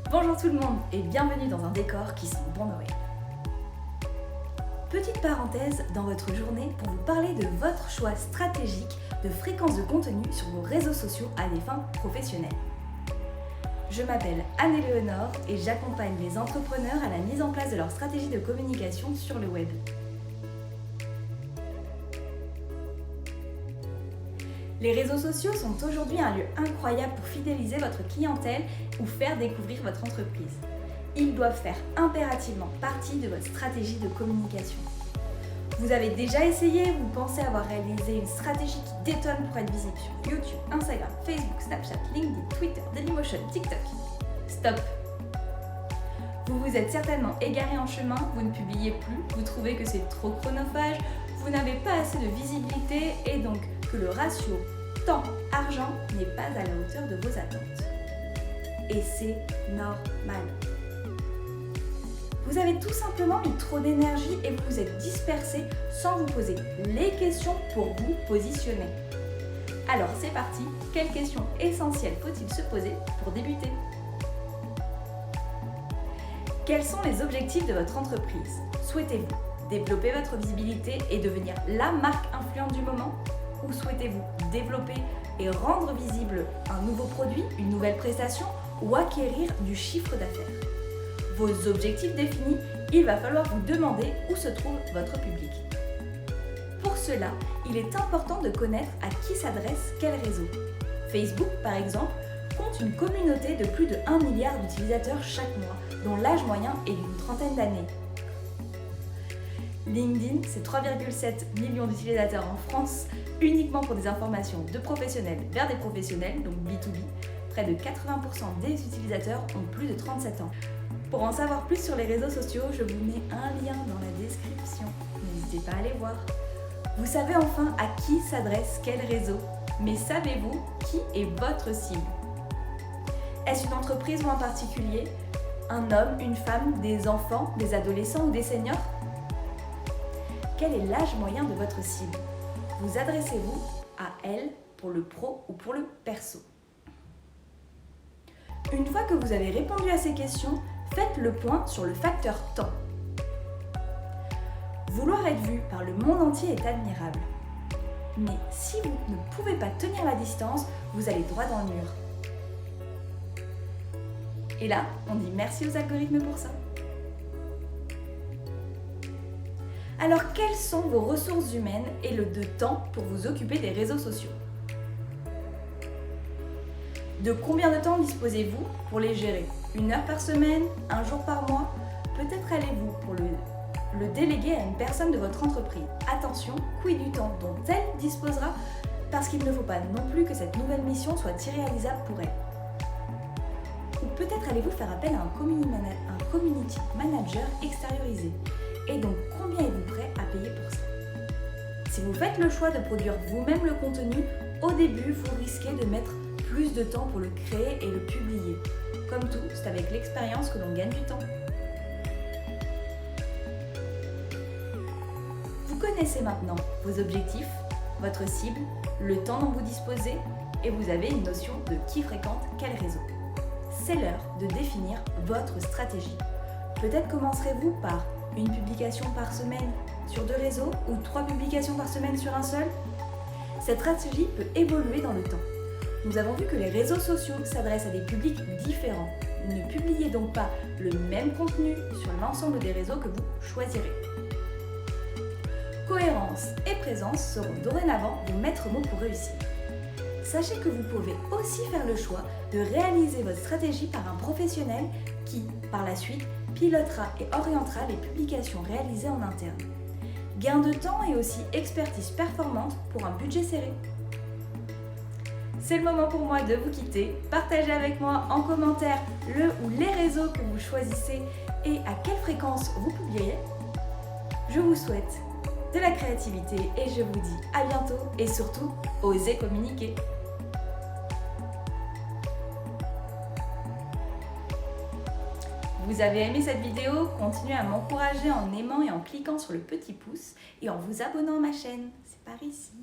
Bonjour tout le monde et bienvenue dans un décor qui sent bon Noël. Petite parenthèse dans votre journée pour vous parler de votre choix stratégique de fréquence de contenu sur vos réseaux sociaux à des fins professionnelles. Je m'appelle Anne-Éléonore et j'accompagne les entrepreneurs à la mise en place de leur stratégie de communication sur le web. Les réseaux sociaux sont aujourd'hui un lieu incroyable pour fidéliser votre clientèle ou faire découvrir votre entreprise. Ils doivent faire impérativement partie de votre stratégie de communication. Vous avez déjà essayé, vous pensez avoir réalisé une stratégie qui détonne pour être visible sur YouTube, Instagram, Facebook, Snapchat, LinkedIn, Twitter, Dailymotion, TikTok. Stop! Vous vous êtes certainement égaré en chemin, vous ne publiez plus, vous trouvez que c'est trop chronophage, vous n'avez pas assez de visibilité et donc que le ratio temps-argent n'est pas à la hauteur de vos attentes. Et c'est normal. Vous avez tout simplement mis trop d'énergie et vous vous êtes dispersé sans vous poser les questions pour vous positionner. Alors c'est parti, quelles questions essentielles faut-il se poser pour débuter ? Quels sont les objectifs de votre entreprise ? Souhaitez-vous développer votre visibilité et devenir la marque influente du moment ? Ou souhaitez-vous développer et rendre visible un nouveau produit, une nouvelle prestation ou acquérir du chiffre d'affaires ? Vos objectifs définis, il va falloir vous demander où se trouve votre public. Pour cela, il est important de connaître à qui s'adresse quel réseau. Facebook, par exemple, compte une communauté de plus de 1 milliard d'utilisateurs chaque mois, dont l'âge moyen est d'une trentaine d'années. LinkedIn, c'est 3,7 millions d'utilisateurs en France, uniquement pour des informations de professionnels vers des professionnels, donc B2B. Près de 80% des utilisateurs ont plus de 37 ans. Pour en savoir plus sur les réseaux sociaux, je vous mets un lien dans la description. N'hésitez pas à aller voir. Vous savez enfin à qui s'adresse quel réseau, mais savez-vous qui est votre cible ? Est-ce une entreprise ou un particulier ? Un homme, une femme, des enfants, des adolescents ou des seniors ? Quel est l'âge moyen de votre cible ? Vous adressez-vous à elle pour le pro ou pour le perso ? Une fois que vous avez répondu à ces questions, faites le point sur le facteur temps. Vouloir être vu par le monde entier est admirable. Mais si vous ne pouvez pas tenir la distance, vous allez droit dans le mur. Et là, on dit merci aux algorithmes pour ça. Alors, quelles sont vos ressources humaines et le temps pour vous occuper des réseaux sociaux ? De combien de temps disposez-vous pour les gérer ? 1 heure par semaine ? 1 jour par mois ? Peut-être allez-vous pour le déléguer à une personne de votre entreprise. Attention, quid du temps dont elle disposera, parce qu'il ne faut pas non plus que cette nouvelle mission soit irréalisable pour elle. Ou peut-être allez-vous faire appel à un community manager extériorisé. Et donc, combien êtes-vous prêt à payer pour ça ? Si vous faites le choix de produire vous-même le contenu, au début, vous risquez de mettre plus de temps pour le créer et le publier. Comme tout, c'est avec l'expérience que l'on gagne du temps. Vous connaissez maintenant vos objectifs, votre cible, le temps dont vous disposez et vous avez une notion de qui fréquente quel réseau. C'est l'heure de définir votre stratégie. Peut-être commencerez-vous par une publication par semaine sur 2 réseaux ou 3 publications par semaine sur un seul ? Cette stratégie peut évoluer dans le temps. Nous avons vu que les réseaux sociaux s'adressent à des publics différents. Ne publiez donc pas le même contenu sur l'ensemble des réseaux que vous choisirez. Cohérence et présence seront dorénavant des maîtres mots pour réussir. Sachez que vous pouvez aussi faire le choix de réaliser votre stratégie par un professionnel qui, par la suite, pilotera et orientera les publications réalisées en interne. Gain de temps et aussi expertise performante pour un budget serré. C'est le moment pour moi de vous quitter. Partagez avec moi en commentaire le ou les réseaux que vous choisissez et à quelle fréquence vous publiez. Je vous souhaite de la créativité et je vous dis à bientôt et surtout, osez communiquer. Vous avez aimé cette vidéo? Continuez à m'encourager en aimant et en cliquant sur le petit pouce et en vous abonnant à ma chaîne. C'est par ici.